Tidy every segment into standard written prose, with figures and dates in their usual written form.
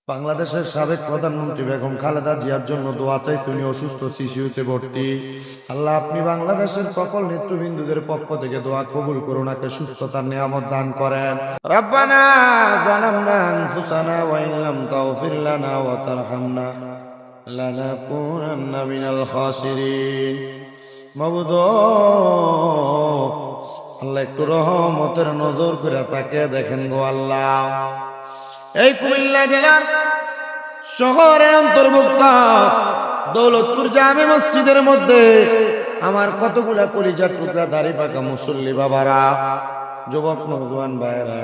বাংলাদেশের সাবেক প্রধানমন্ত্রী বেগম খালেদা জিয়ার জন্য দোয়া চাইছে, উনি অসুস্থ, শিশুতে ভর্তি। আল্লাহ, আপনি বাংলাদেশের সকল নেতৃবৃন্দুদের পক্ষ থেকে দোয়া কবুল করে ওনাকে সুস্থতার নিয়ামত দান করেন। রব্বানা যালামনা আনফুসানা ওয়া ইন লাম তাগফির লানা ওয়া তারহামনা লানাকুনান্না মিনাল খাসিরিন। মাবুদ, আল্লাহ একটু রহমতের নজর করে তাকে দেখেন গো আল্লাহ। এই কুমিল্লা জেলার শহরের অন্তর্ভুক্ত দৌলতপুর জামে মসজিদের মধ্যে আমার কতগুলা কলিজার টুকরা দাড়ি পাকা মুসল্লি বাবারা, যুবক নওজোয়ান ভাইয়েরা,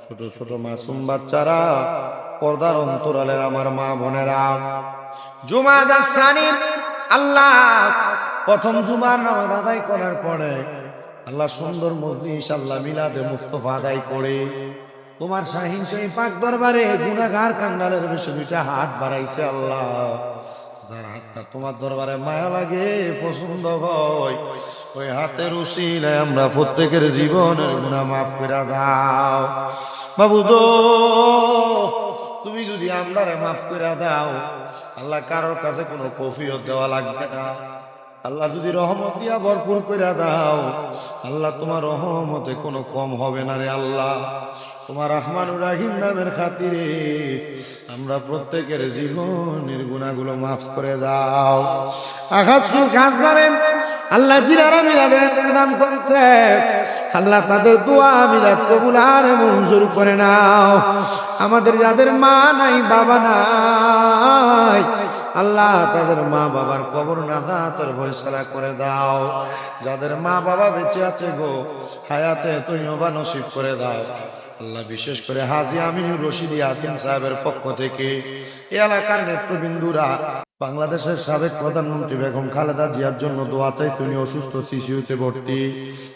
ছোট ছোট মাসুম বাচ্চারা, পর্দার অন্তরালের আমার মা বোনেরা, জুমাদা সানির আল্লাহ প্রথম জুমার নামাজ আদায় করার পরে আল্লাহ সুন্দর মজলিস আল্লাহ মিলাদে মুস্তফা আদায় করে তোমার শাহিন শাহী পাক দরবারে গুনাহগার কাঙ্গালের বেশি দুইটা হাত বাড়াইছে আল্লাহ। যার হাতটা তোমার দরবারে মায়া লাগে, পছন্দ হয়, ওই হাতের উসিলায় আমরা প্রত্যেকের জীবনের গুনাহ মাফ করে দাও মাবুদ। তুমি যদি আমরারে মাফ করে দাও আল্লাহ, কারোর কাছে কোনো কফিয়ত দেওয়া লাগবে না। আল্লাহ যদি রহমত দিয়া ভরপুর করে দাও আল্লাহ, তোমার রহমতে কোনো কম হবে না রে আল্লাহ। তোমার রহমানুর রাহিম নামের খাতিরে আমরা প্রত্যেকের জীবনের গুনাহগুলো মাফ করে দাও। আল্লাহ জিরারা মিলাদের নাম করছে আল্লাহ, তাদের দোয়া মিলাদ কবুল আর মঞ্জুর করে নাও। আমাদের যাদের মা নাই বাবা নাই আল্লাহ, তাদের মা বাবার কবর নাজাতের ফয়সালা করে দাও। যাদের মা বাবা বেঁচে আছে গো, হায়াতে তৈয়বা নসিব করে দাও আল্লাহ। বিশেষ করে হাজী আমিনুর রশিদ ইয়াসিন সাহেবের পক্ষ থেকে এই এলাকার নেতৃবৃন্দুরা বাংলাদেশের সাবেক প্রধানমন্ত্রী বেগম খালেদা জিয়ার জন্য দোয়া চাইছে, উনি অসুস্থ, শিশুতে ভর্তি।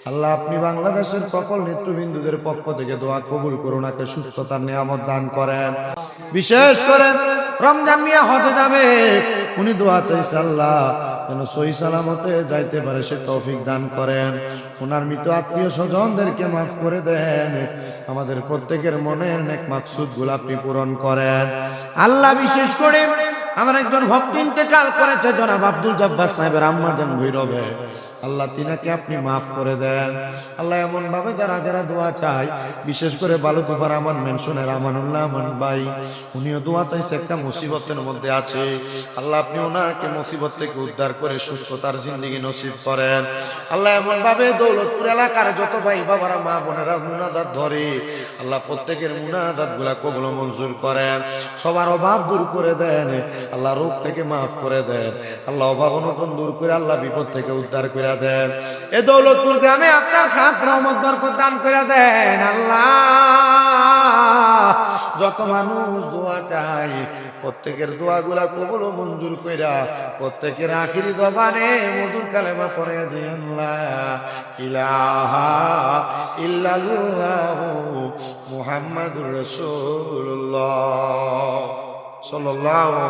আল্লাহ, আপনি বাংলাদেশের সকল নেতৃবৃন্দুদের পক্ষ থেকে দোয়া কবুল করে ওনাকে সুস্থতার নিয়ামত দান করেন। বিশেষ করে রমজান মিয়া হজে যাবে, উনি দোয়া চাইছে আল্লাহ যেন সহি সালামতে যাইতে পারে, সে তৌফিক দান করেন। ওনার মৃত আত্মীয় স্বজনদেরকে মাফ করে দেন, আমাদের প্রত্যেকের মনের নেক মাকসুদ গুলো আপনি পূরণ করেন আল্লাহ। বিশেষ করে আমার একজন ভক্ত ইন্তেকাল করেছে, জনাব আব্দুল জব্বার সাহেবের আম্মা জান ভৈরবে, আল্লাহ তিনাকে আপনি মাফ করে দেন আল্লাহ। এমন ভাবে যারা যারা দোয়া চায়, বিশেষ করে বালুতুফার আমার মেনশনের আমানুল্লাহ আমান ভাই, উনিও দোয়া চাইছে, একটা মুসিবতের মধ্যে আছে আল্লাহ, আপনি ওনাকে মুসিবত থেকে উদ্ধার করে সুস্থতার জিন্দেগি নসিব করেন আল্লাহ। এমন ভাবে দৌলতপুর এলাকার যত ভাই বাবারা মা বোনেরা মুনাজাত ধরে আল্লাহ, প্রত্যেকের মুনাজাত গুলা কবুল মঞ্জুর করেন, সবার অভাব দূর করে দেন আল্লাহ, রোগ থেকে মাফ করে দেন আল্লাহ, অভাব অনটন দূর করে আল্লাহ, বিপদ থেকে উদ্ধার করে দেন। এ দৌলতপুর গ্রামে আপনার খাস রহমত বরকত দান করে দেন আল্লাহ। যত মানুষ দোয়া চায় প্রত্যেকের দোয়াগুলা কবুল মঞ্জুর কইরা প্রত্যেকের আখিরি জবানে মধুর কালেমা পড়ে দেন লা ইলাহা ইল্লাল্লাহু মুহাম্মাদুর রাসূলুল্লাহ সাল্লাল্লাহু